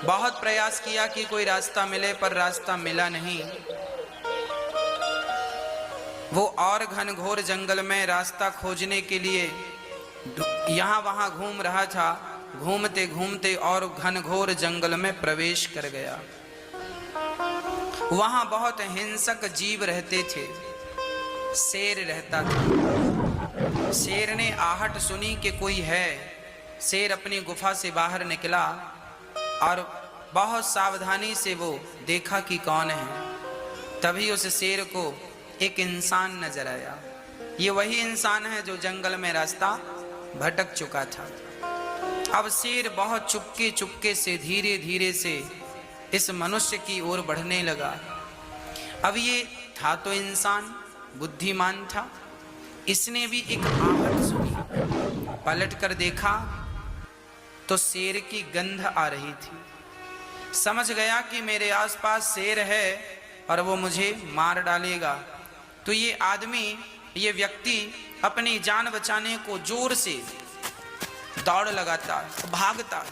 बहुत प्रयास किया कि कोई रास्ता मिले, पर रास्ता मिला नहीं। वो और घनघोर जंगल में रास्ता खोजने के लिए यहाँ वहां घूम रहा था। घूमते घूमते और घनघोर जंगल में प्रवेश कर गया। वहां बहुत हिंसक जीव रहते थे। शेर रहता था। शेर ने आहट सुनी कि कोई है। शेर अपनी गुफा से बाहर निकला और बहुत सावधानी से वो देखा कि कौन है। तभी उस शेर को एक इंसान नजर आया। ये वही इंसान है जो जंगल में रास्ता भटक चुका था। अब शेर बहुत चुपके चुपके से धीरे धीरे से इस मनुष्य की ओर बढ़ने लगा। अब ये था तो इंसान, बुद्धिमान था। इसने भी एक आहट सुनी। पलट कर देखा तो शेर की गंध आ रही थी। समझ गया कि मेरे आसपास शेर है और वो मुझे मार डालेगा। तो ये आदमी, ये व्यक्ति अपनी जान बचाने को जोर से दौड़ लगाता, भागता।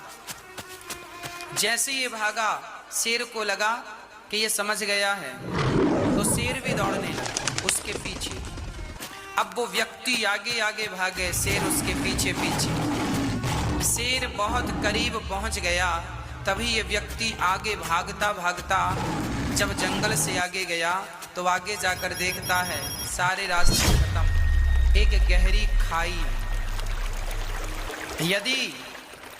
जैसे ये भागा, शेर को लगा कि ये समझ गया है, तो शेर भी दौड़ने लगा उसके पीछे। अब वो व्यक्ति आगे आगे भागे, शेर उसके पीछे पीछे। शेर बहुत करीब पहुंच गया। तभी ये व्यक्ति आगे भागता भागता जब जंगल से आगे गया तो आगे जाकर देखता है सारे रास्ते खत्म, एक गहरी खाई। यदि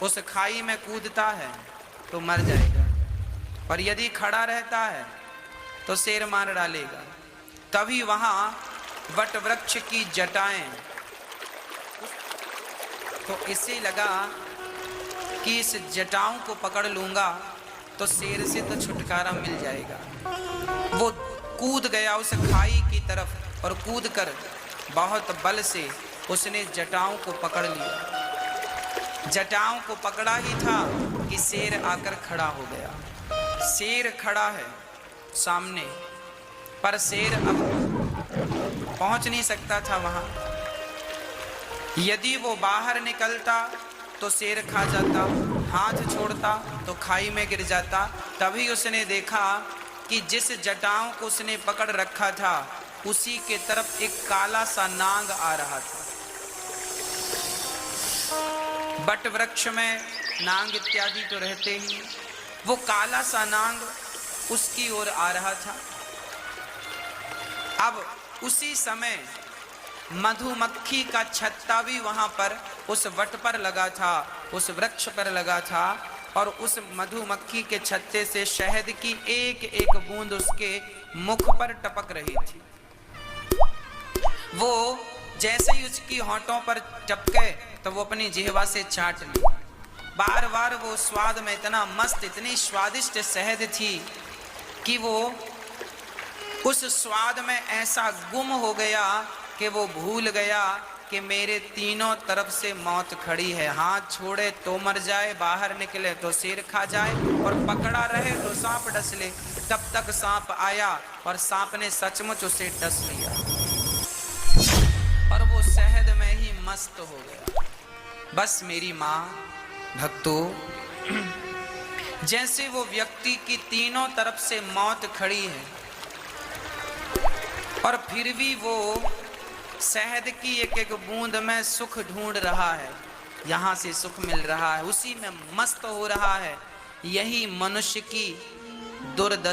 उस खाई में कूदता है तो मर जाएगा, पर यदि खड़ा रहता है तो शेर मार डालेगा। तभी वहां वट वृक्ष की जटाएं, तो इसे लगा कि इस जटाओं को पकड़ लूंगा तो शेर से तो छुटकारा मिल जाएगा। वो कूद गया उस खाई की तरफ और कूदकर बहुत बल से उसने जटाओं को पकड़ लिया। जटाओं को पकड़ा ही था कि शेर आकर खड़ा हो गया। शेर खड़ा है सामने, पर शेर अब पहुंच नहीं सकता था वहां। यदि वो बाहर निकलता तो शेर खा जाता, हाथ छोड़ता तो खाई में गिर जाता। तभी उसने देखा कि जिस जटाओं को उसने पकड़ रखा था उसी के तरफ एक काला सा नाग आ रहा था। बट वृक्ष में नाग इत्यादि तो रहते ही, वो काला सा नाग उसकी ओर आ रहा था। अब उसी समय मधुमक्खी का छत्ता भी वहां पर उस वट पर लगा था, उस वृक्ष पर लगा था, और उस मधुमक्खी के छत्ते से शहद की एक एक बूंद उसके मुख पर टपक रही थी। वो जैसे ही उसकी होंठों पर टपके तो वो अपनी जिह्वा से चाट ली। बार बार वो स्वाद में इतना मस्त, इतनी स्वादिष्ट शहद थी कि वो उस स्वाद में ऐसा गुम हो गया कि वो भूल गया कि मेरे तीनों तरफ से मौत खड़ी है। हाथ छोड़े तो मर जाए, बाहर निकले तो शेर खा जाए, और पकड़ा रहे तो सांप डस ले। तब तक सांप आया और सांप ने सचमुच उसे डस लिया और वो शहद में ही मस्त हो गया। बस मेरी माँ भक्तों, जैसे वो व्यक्ति की तीनों तरफ से मौत खड़ी है और फिर भी वो शहद की एक एक बूंद में सुख ढूंढ रहा है, यहाँ से सुख मिल रहा है, उसी में मस्त हो रहा है। यही मनुष्य की दुर्दशा